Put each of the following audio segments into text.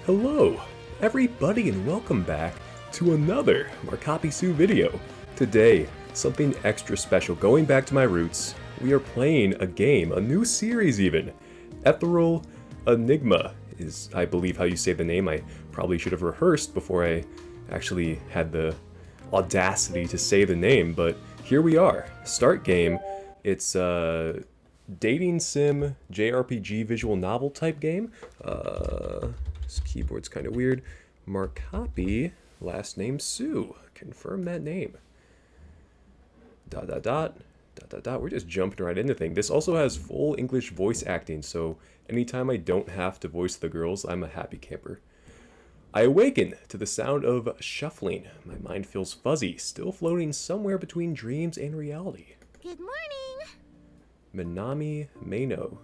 Hello, everybody, and welcome back to another Markapi video. Today, something extra special. Going back to my roots, we are playing a game, a new series even. Ethereal Enigma is, I believe, how you say the name. I probably should have rehearsed before I actually had the audacity to say the name, but here we are. Start game. It's a dating sim, JRPG visual novel type game. This keyboard's kind of weird. Markapi, last name Sue. Confirm that name. ... We're just jumping right into things. This also has full English voice acting, so anytime I don't have to voice the girls, I'm a happy camper. I awaken to the sound of shuffling. My mind feels fuzzy, still floating somewhere between dreams and reality. Good morning! Minami Maino.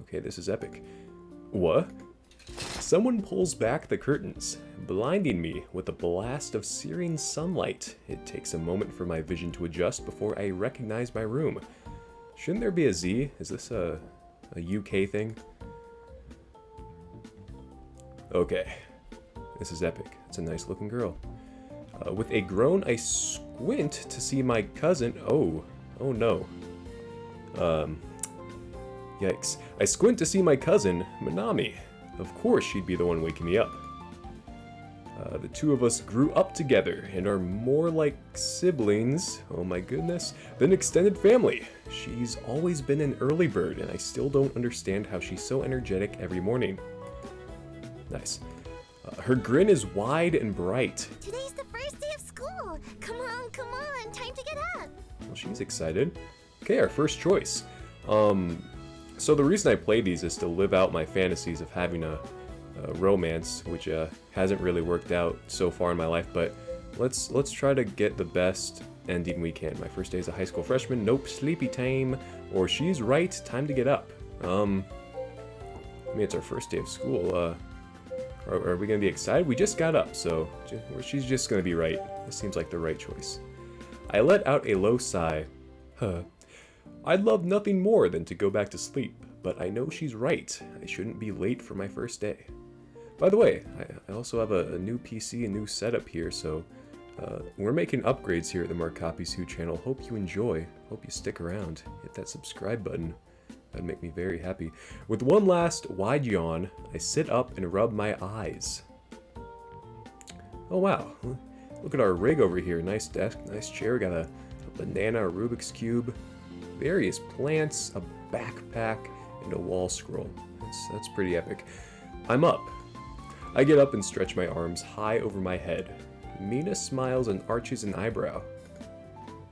Okay, this is epic. What? Someone pulls back the curtains, blinding me with a blast of searing sunlight. It takes a moment for my vision to adjust before I recognize my room. Shouldn't there be a Z? Is this a UK thing? Okay. This is epic. It's a nice looking girl. With a groan, I squint to see my cousin. Oh no. Yikes. I squint to see my cousin, Minami. Of course she'd be the one waking me up. The two of us grew up together and are more like siblings, oh my goodness, than extended family. She's always been an early bird, and I still don't understand how she's so energetic every morning. Nice. Her grin is wide and bright. Today's the first day of school! Come on, time to get up! Well, she's excited. Okay, our first choice. So the reason I play these is to live out my fantasies of having a romance, which hasn't really worked out so far in my life, but let's try to get the best ending we can. My first day as a high school freshman, nope, sleepy time, or she's right, time to get up. I mean, it's our first day of school. Are we gonna be excited? We just got up, so she's just gonna be right. This seems like the right choice. I let out a low sigh. I'd love nothing more than to go back to sleep, but I know she's right. I shouldn't be late for my first day. By the way, I also have a new PC, a new setup here, so we're making upgrades here at the Markapi channel. Hope you enjoy. Hope you stick around. Hit that subscribe button. That'd make me very happy. With one last wide yawn, I sit up and rub my eyes. Oh wow, look at our rig over here. Nice desk, nice chair. Got a banana, a Rubik's Cube, various plants, a backpack, and a wall scroll. That's pretty epic. I'm up. I get up and stretch my arms high over my head. Mina smiles and arches an eyebrow.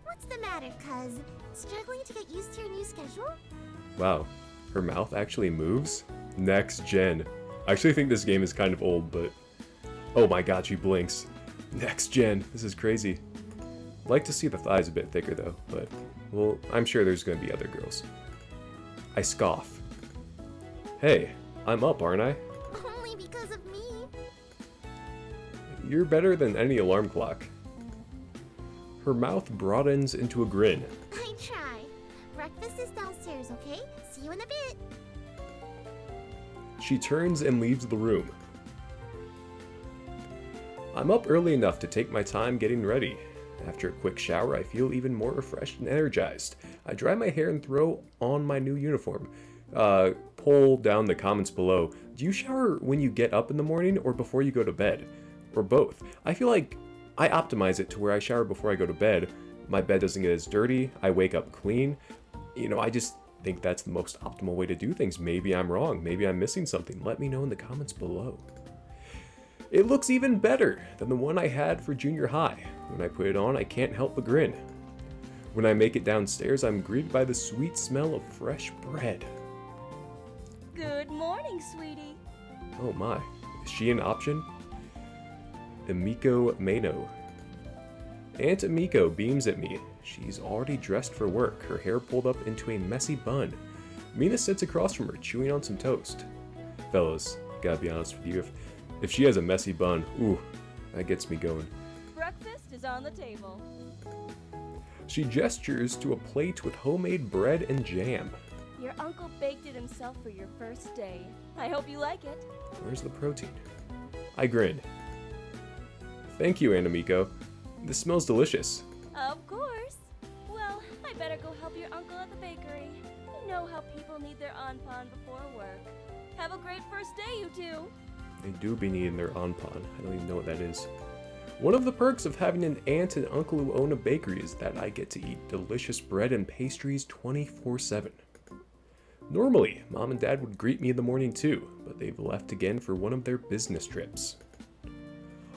What's the matter, cuz? Struggling to get used to your new schedule? Wow, her mouth actually moves? Next gen. I actually think this game is kind of old, but... Oh my god, she blinks. Next gen, this is crazy. Like to see the thighs a bit thicker though, but... Well, I'm sure there's gonna be other girls. I scoff. Hey, I'm up, aren't I? Only because of me. You're better than any alarm clock. Her mouth broadens into a grin. I try. Breakfast is downstairs, okay? See you in a bit. She turns and leaves the room. I'm up early enough to take my time getting ready. After a quick shower, I feel even more refreshed and energized. I dry my hair and throw on my new uniform. Poll down the comments below. Do you shower when you get up in the morning or before you go to bed? Or both? I feel like I optimize it to where I shower before I go to bed. My bed doesn't get as dirty. I wake up clean. You know, I just think that's the most optimal way to do things. Maybe I'm wrong. Maybe I'm missing something. Let me know in the comments below. It looks even better than the one I had for junior high. When I put it on, I can't help but grin. When I make it downstairs, I'm greeted by the sweet smell of fresh bread. Good morning, sweetie. Oh my, is she an option? Emiko Maino. Aunt Emiko beams at me. She's already dressed for work, her hair pulled up into a messy bun. Mina sits across from her, chewing on some toast. Fellas, gotta be honest with you, if she has a messy bun, ooh, that gets me going. Breakfast is on the table. She gestures to a plate with homemade bread and jam. Your uncle baked it himself for your first day. I hope you like it. Where's the protein? I grin. Thank you, Anamiko. This smells delicious. Of course. Well, I better go help your uncle at the bakery. You know how people need their anpan before work. Have a great first day, you two. They do be needing their anpan. I don't even know what that is. One of the perks of having an aunt and uncle who own a bakery is that I get to eat delicious bread and pastries 24/7. Normally, Mom and Dad would greet me in the morning too, but they've left again for one of their business trips.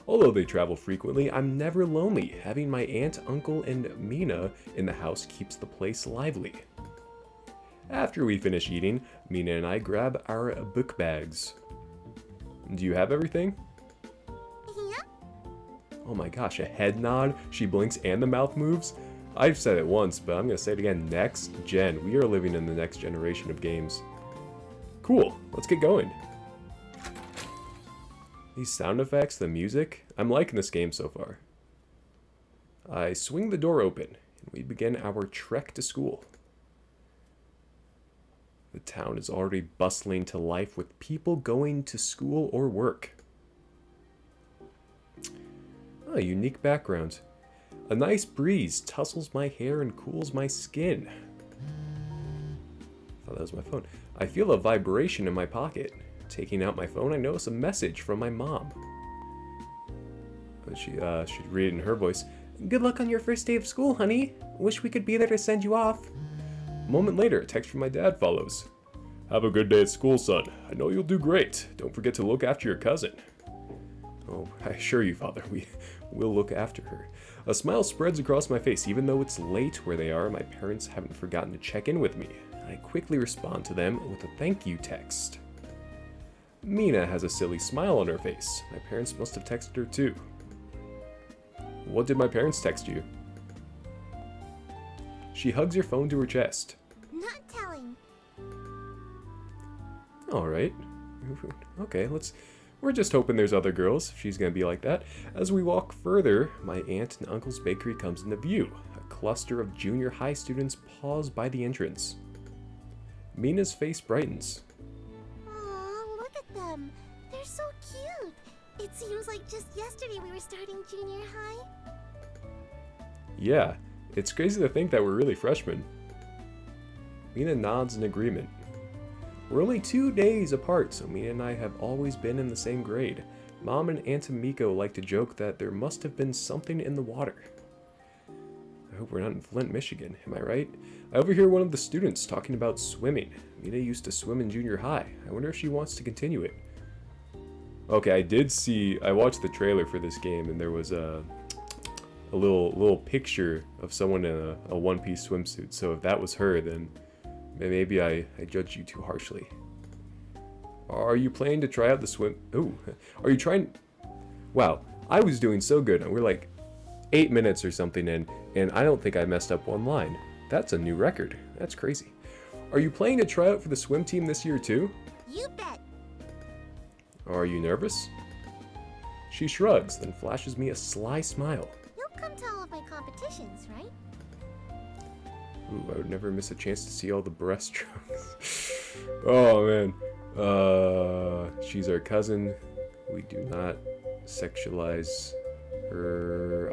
Although they travel frequently, I'm never lonely. Having my aunt, uncle, and Mina in the house keeps the place lively. After we finish eating, Mina and I grab our book bags. Do you have everything? Yeah? Oh my gosh, a head nod, she blinks, and the mouth moves? I've said it once, but I'm gonna say it again. Next gen. We are living in the next generation of games. Cool, let's get going. These sound effects, the music, I'm liking this game so far. I swing the door open, and we begin our trek to school. The town is already bustling to life with people going to school or work. A unique background. A nice breeze tussles my hair and cools my skin. I thought that was my phone. I feel a vibration in my pocket. Taking out my phone, I notice a message from my mom. She'd read it in her voice. Good luck on your first day of school, honey. Wish we could be there to send you off. A moment later, a text from my dad follows. Have a good day at school, son. I know you'll do great. Don't forget to look after your cousin. Oh, I assure you, Father, we will look after her. A smile spreads across my face. Even though it's late where they are, my parents haven't forgotten to check in with me. I quickly respond to them with a thank you text. Mina has a silly smile on her face. My parents must have texted her too. What did my parents text you? She hugs her phone to her chest. Not telling. Alright. Okay, we're just hoping there's other girls, if she's gonna be like that. As we walk further, my aunt and uncle's bakery comes into view. A cluster of junior high students pause by the entrance. Mina's face brightens. Aw, look at them. They're so cute. It seems like just yesterday we were starting junior high. Yeah, it's crazy to think that we're really freshmen. Mina nods in agreement. We're only 2 days apart, so Mina and I have always been in the same grade. Mom and Aunt Miko like to joke that there must have been something in the water. I hope we're not in Flint, Michigan, am I right? I overhear one of the students talking about swimming. Mina used to swim in junior high. I wonder if she wants to continue it. Okay, I watched the trailer for this game, and there was a little picture of someone in a one-piece swimsuit. So if that was her, then maybe I judged you too harshly. Are you planning to try out the swim? Ooh, are you trying? Wow, I was doing so good, and we're like 8 minutes or something in, and I don't think I messed up one line. That's a new record. That's crazy. Are you planning to try out for the swim team this year too? You bet. Are you nervous? She shrugs, then flashes me a sly smile. You'll come to all of my competitions, right? Ooh, I would never miss a chance to see all the breaststrokes. Oh man. She's our cousin. We do not sexualize her.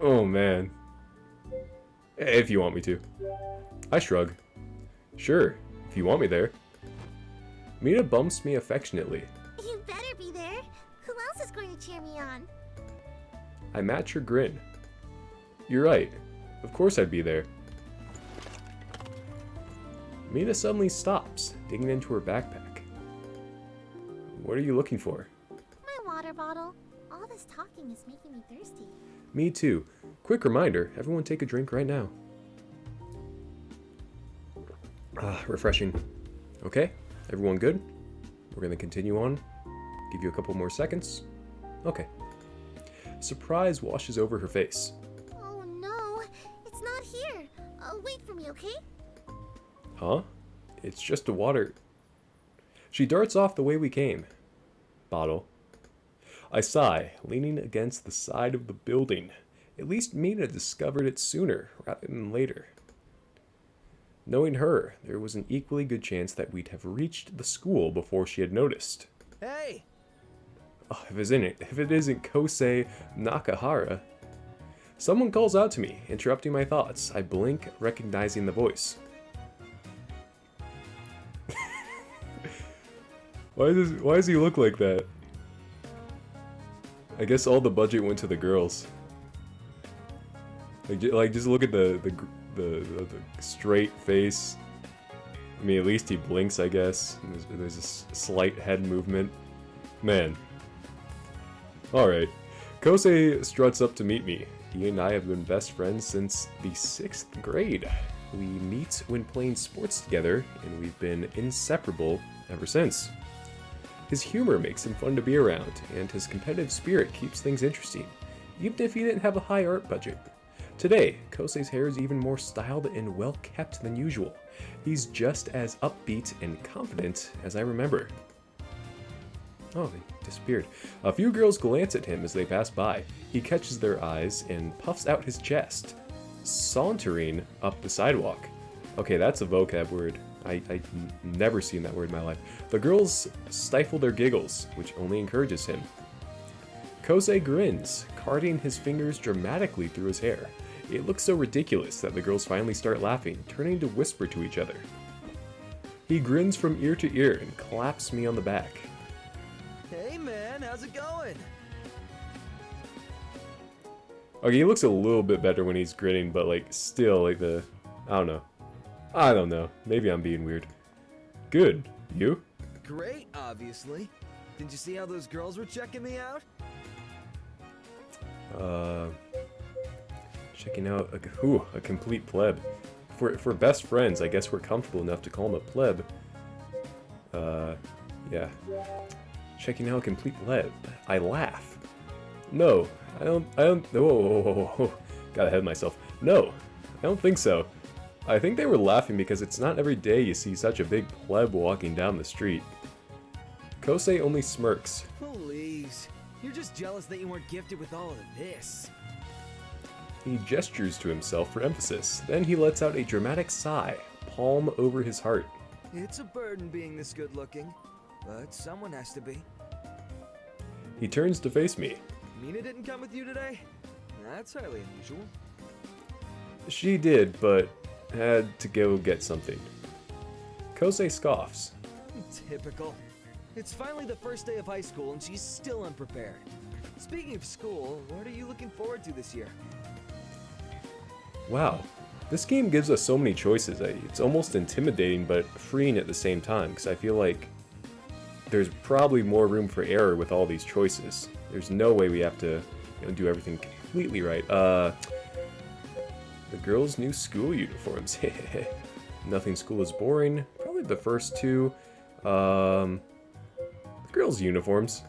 Oh man. If you want me to. I shrug. Sure, if you want me there. Mina bumps me affectionately. You better be there. Who else is going to cheer me on? I match her grin. You're right. Of course I'd be there. Mina suddenly stops, digging into her backpack. What are you looking for? My water bottle. All this talking is making me thirsty. Me too. Quick reminder, everyone take a drink right now. Refreshing. Okay, everyone good? We're gonna continue on. Give you a couple more seconds. Okay. Surprise washes over her face. Oh no, it's not here. Wait for me, okay? Huh? It's just a water... She darts off the way we came. Bottle. I sigh, leaning against the side of the building. At least Mina discovered it sooner, rather than later. Knowing her, there was an equally good chance that we'd have reached the school before she had noticed. Hey! Oh, if it isn't Kosei Nakahara. Someone calls out to me, interrupting my thoughts. I blink, recognizing the voice. Why does he look like that? I guess all the budget went to the girls. Like just look at the straight face. I mean, at least he blinks, I guess. There's a slight head movement. Man. Alright. Kosei struts up to meet me. He and I have been best friends since the 6th grade. We meet when playing sports together, and we've been inseparable ever since. His humor makes him fun to be around, and his competitive spirit keeps things interesting, even if he didn't have a high art budget. Today, Kosei's hair is even more styled and well kept than usual. He's just as upbeat and confident as I remember. Oh, they disappeared. A few girls glance at him as they pass by. He catches their eyes and puffs out his chest, sauntering up the sidewalk. Okay, that's a vocab word. I've never seen that word in my life. The girls stifle their giggles, which only encourages him. Kosei grins, carting his fingers dramatically through his hair. It looks so ridiculous that the girls finally start laughing, turning to whisper to each other. He grins from ear to ear and claps me on the back. Hey man, how's it going? Okay, he looks a little bit better when he's grinning, but like still like I don't know. Maybe I'm being weird. Good. You? Great, obviously. Didn't you see how those girls were checking me out? Checking out a complete pleb. For best friends, I guess we're comfortable enough to call him a pleb. Yeah. Checking out a complete pleb. I laugh. No, I don't, whoa. Got ahead of myself. No, I don't think so. I think they were laughing because it's not every day you see such a big pleb walking down the street. Kosei only smirks. Please, you're just jealous that you weren't gifted with all of this. He gestures to himself for emphasis. Then he lets out a dramatic sigh, palm over his heart. It's a burden being this good looking, but someone has to be. He turns to face me. Mina didn't come with you today? That's highly unusual. She did, but had to go get something. Kosei scoffs. Typical. It's finally the first day of high school and she's still unprepared. Speaking of school, what are you looking forward to this year? Wow, this game gives us so many choices. It's almost intimidating but freeing at the same time, because I feel like there's probably more room for error with all these choices. There's no way we have to do everything completely right. The girls' new school uniforms. Nothing school is boring. Probably the first two. The girls' uniforms.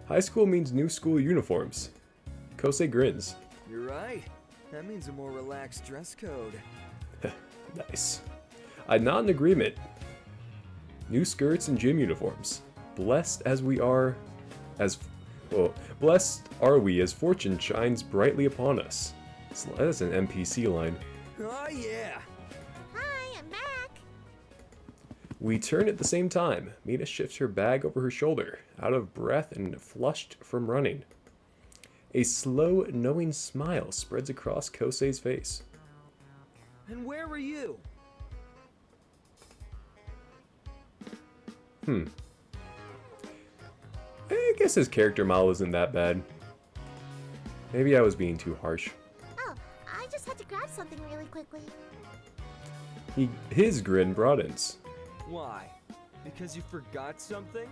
High school means new school uniforms. Kosei grins. You're right. That means a more relaxed dress code. Nice. I nod in agreement. New skirts and gym uniforms. Blessed are we as fortune shines brightly upon us. That's an NPC line. Oh yeah! Hi, I'm back. We turn at the same time. Mina shifts her bag over her shoulder, out of breath and flushed from running. A slow, knowing smile spreads across Kosei's face. And where were you? I guess his character model isn't that bad. Maybe I was being too harsh. Oh, I just had to grab something really quickly. His grin broadens. Why? Because you forgot something?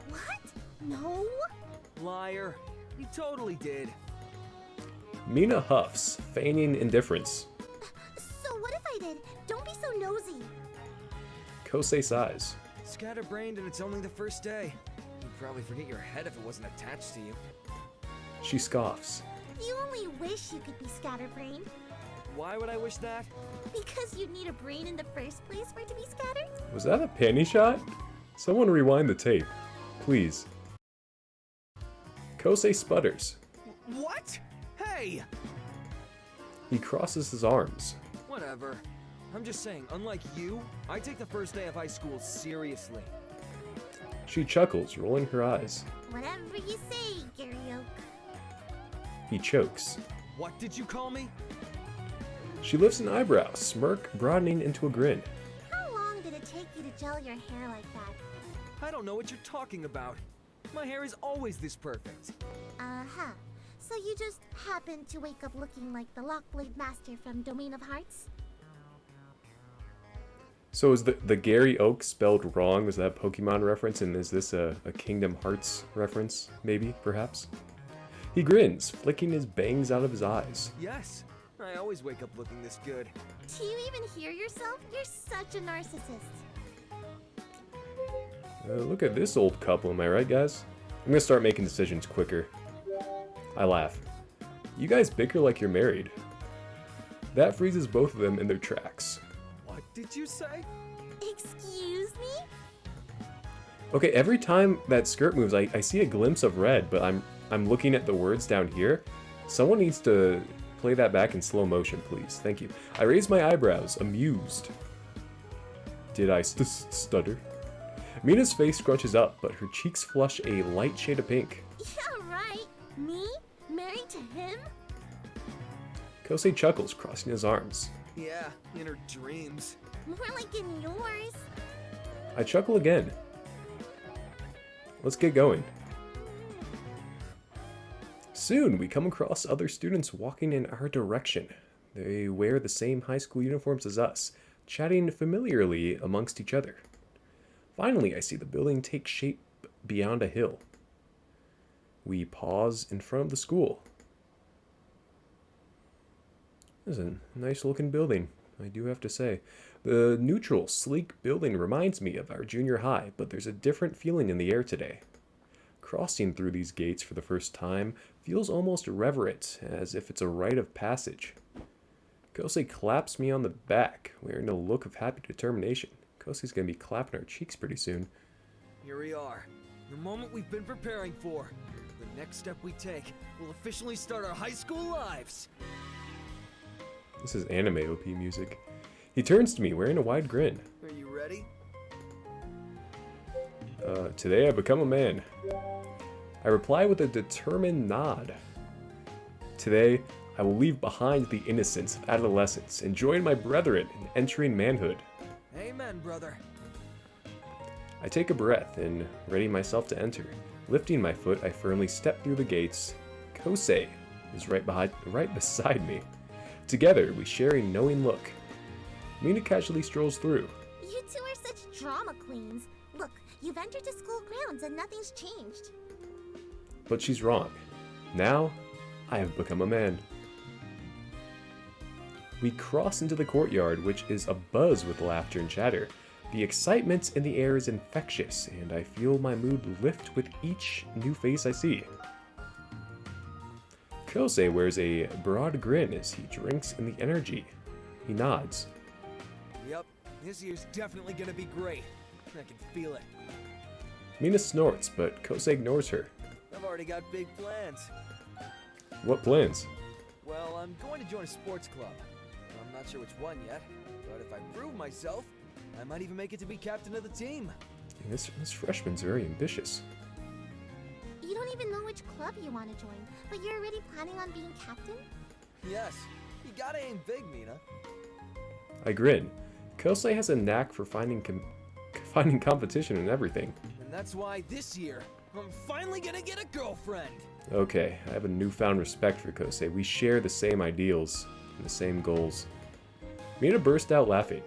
What? No? Liar. You totally did. Mina huffs, feigning indifference. So what if I did? Don't be so nosy. Kosei sighs. Scatterbrained and it's only the first day. You'd probably forget your head if it wasn't attached to you. She scoffs. You only wish you could be scatterbrained. Why would I wish that? Because you'd need a brain in the first place for it to be scattered? Was that a panty shot? Someone rewind the tape. Please. Kosei sputters. What? Hey! He crosses his arms. Whatever. I'm just saying, unlike you, I take the first day of high school seriously. She chuckles, rolling her eyes. Whatever you say, Gary Oak. He chokes. What did you call me? She lifts an eyebrow, smirk broadening into a grin. How long did it take you to gel your hair like that? I don't know what you're talking about. My hair is always this perfect. Uh-huh. So you just happened to wake up looking like the Lockblade Master from Domain of Hearts? So is the Gary Oak spelled wrong? Was that a Pokemon reference? And is this a Kingdom Hearts reference? Maybe, perhaps? He grins, flicking his bangs out of his eyes. Yes, I always wake up looking this good. Do you even hear yourself? You're such a narcissist. Look at this old couple, am I right, guys? I'm gonna start making decisions quicker. I laugh. You guys bicker like you're married. That freezes both of them in their tracks. What did you say? Excuse me? Okay, every time that skirt moves, I see a glimpse of red, but I'm looking at the words down here. Someone needs to play that back in slow motion, please. Thank you. I raise my eyebrows, amused. Did I stutter? Mina's face scrunches up, but her cheeks flush a light shade of pink. Yeah, right. Me? Married to him? Kosei chuckles, crossing his arms. Yeah, in her dreams. More like in yours. I chuckle again. Let's get going. Soon, we come across other students walking in our direction. They wear the same high school uniforms as us, chatting familiarly amongst each other. Finally, I see the building take shape beyond a hill. We pause in front of the school. This is a nice looking building, I do have to say. The neutral, sleek building reminds me of our junior high, but there's a different feeling in the air today. Crossing through these gates for the first time feels almost reverent, as if it's a rite of passage. Kosei claps me on the back, wearing a look of happy determination. Kosei's gonna be clapping our cheeks pretty soon. Here we are. The moment we've been preparing for. The next step we take will officially start our high school lives. This is anime OP music. He turns to me, wearing a wide grin. Are you ready? Today I become a man. I reply with a determined nod. Today, I will leave behind the innocence of adolescence and join my brethren in entering manhood. Amen, brother. I take a breath and ready myself to enter. Lifting my foot, I firmly step through the gates. Kosei is right beside me. Together, we share a knowing look. Mina casually strolls through. You two are such drama queens. Look, you've entered the school grounds and nothing's changed. But she's wrong. Now, I have become a man. We cross into the courtyard, which is abuzz with laughter and chatter. The excitement in the air is infectious, and I feel my mood lift with each new face I see. Kosei wears a broad grin as he drinks in the energy. He nods. Yep, this year's definitely gonna be great. I can feel it. Mina snorts, but Kosei ignores her. I've already got big plans. What plans? Well, I'm going to join a sports club. I'm not sure which one yet, but if I prove myself, I might even make it to be captain of the team. This freshman's very ambitious. You don't even know which club you want to join, but you're already planning on being captain? Yes, you gotta aim big, Mina. I grin. Kosei has a knack for finding competition in everything. And that's why this year, I'm finally gonna get a girlfriend. Okay, I have a newfound respect for Kosei. We share the same ideals and the same goals. Mina burst out laughing.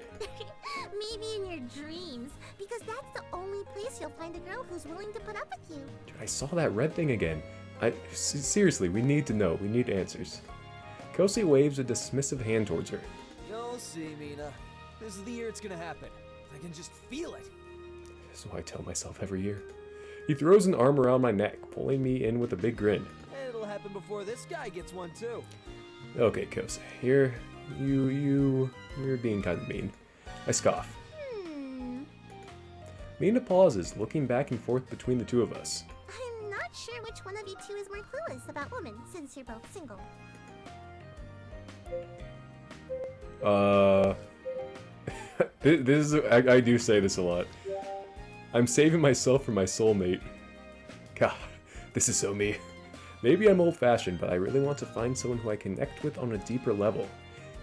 Maybe in your dreams, because that's the only place you'll find a girl who's willing to put up with you. Dude, I saw that red thing again. Seriously, we need to know. We need answers. Kosei waves a dismissive hand towards her. You'll see, Mina. This is the year it's gonna happen. I can just feel it. So I tell myself every year. He throws an arm around my neck, pulling me in with a big grin. And it'll happen before this guy gets one too. Okay, Kosei, you're being kind of mean. I scoff. Mina pauses, looking back and forth between the two of us. I'm not sure which one of you two is more clueless about women, since you're both single. This is, I do say this a lot. I'm saving myself for my soulmate. God, this is so me. Maybe I'm old-fashioned, but I really want to find someone who I connect with on a deeper level.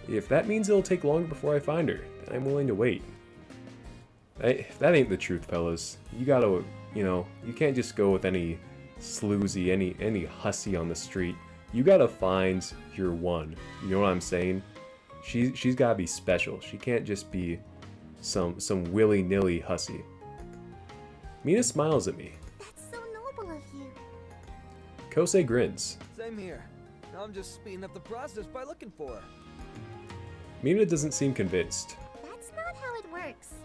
If that means it'll take longer before I find her, then I'm willing to wait. That ain't the truth, fellas. You gotta, you can't just go with any sloozy, any hussy on the street. You gotta find your one. You know what I'm saying? She's gotta be special. She can't just be some willy-nilly hussy. Mina smiles at me. That's so noble of you. Kosei grins. Same here. I'm just speeding up the process by looking for her. Mina doesn't seem convinced. That's not how it works.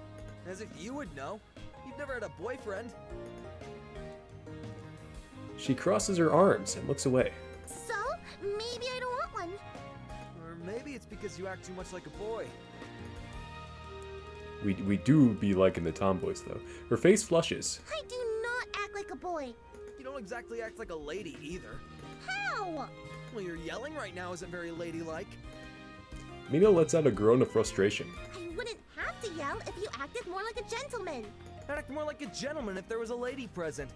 As if you would know. You've never had a boyfriend. She crosses her arms and looks away. So, maybe I don't want one. Or maybe it's because you act too much like a boy. We do be liking the tomboys, though. Her face flushes. I do not act like a boy. You don't exactly act like a lady either. How? Well, your yelling right now isn't very ladylike. Mina lets out a groan of frustration. I wouldn't have to yell if you acted more like a gentleman. I'd act more like a gentleman if there was a lady present.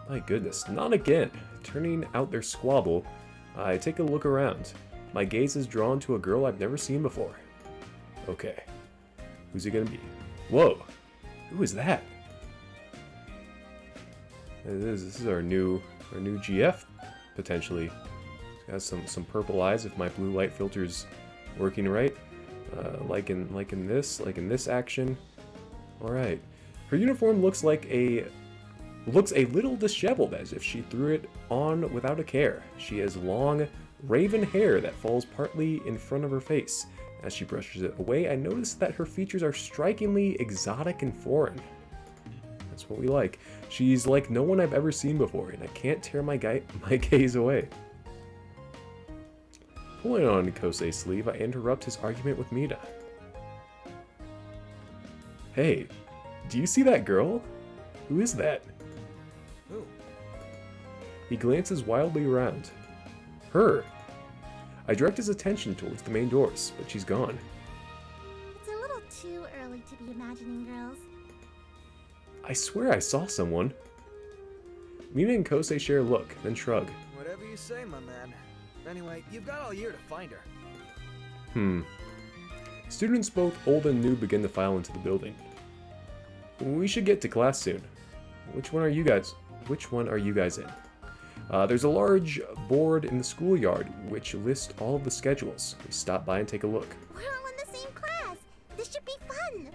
My goodness, not again. Turning out their squabble, I take a look around. My gaze is drawn to a girl I've never seen before. Okay, who's it gonna be? Whoa, who is that? This is our new GF, potentially. Has some purple eyes if my blue light filter's working right. Like in this action. All right, her uniform looks a little disheveled, as if she threw it on without a care. She has long, raven hair that falls partly in front of her face. As she brushes it away, I notice that her features are strikingly exotic and foreign. That's what we like. She's like no one I've ever seen before, and I can't tear my gaze away. Pulling on Kosei's sleeve, I interrupt his argument with Mina. Hey, do you see that girl? Who is that? Who? He glances wildly around. Her. I direct his attention towards the main doors, but she's gone. It's a little too early to be imagining girls. I swear I saw someone. Mina and Kosei share a look, then shrug. Whatever you say, my man. Anyway, you've got all year to find her. Students both old and new begin to file into the building. We should get to class soon. Which one are you guys in? There's a large board in the schoolyard which lists all of the schedules. We stop by and take a look. We're all in the same class. This should be fun.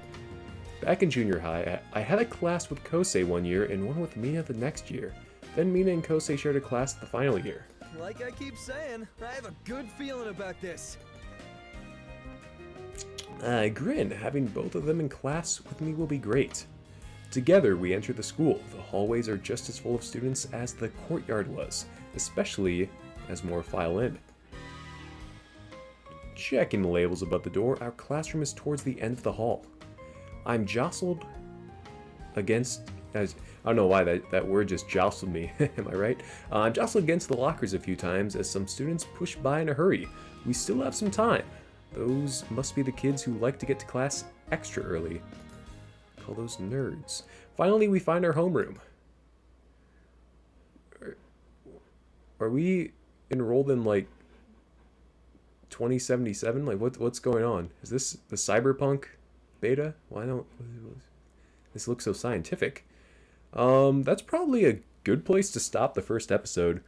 Back in junior high, I had a class with Kosei one year and one with Mina the next year. Then Mina and Kosei shared a class the final year. Like I keep saying, I have a good feeling about this. I grin. Having both of them in class with me will be great. Together, we enter the school. The hallways are just as full of students as the courtyard was, especially as more file in. Checking the labels above the door, our classroom is towards the end of the hall. I'm jostled against... I don't know why that word just jostled me, am I right? I'm jostled against the lockers a few times as some students push by in a hurry. We still have some time. Those must be the kids who like to get to class extra early. Call those nerds. Finally, we find our homeroom. Are we enrolled in, like, 2077? Like, what's going on? Is this the cyberpunk beta? Why don't... This looks so scientific. That's probably a good place to stop the first episode.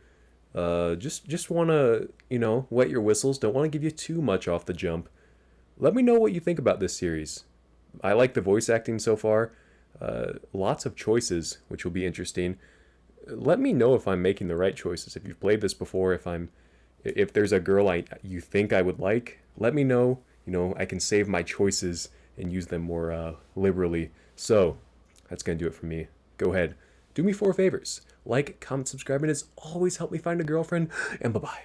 Just want to, wet your whistles. Don't want to give you too much off the jump. Let me know what you think about this series. I like the voice acting so far. Lots of choices, which will be interesting. Let me know if I'm making the right choices. If you've played this before, if there's a girl you think I would like, let me know. I can save my choices and use them more liberally. So, that's going to do it for me. Go ahead. Do me 4 favors. Like, comment, subscribe, and it's always helped me find a girlfriend. And bye-bye.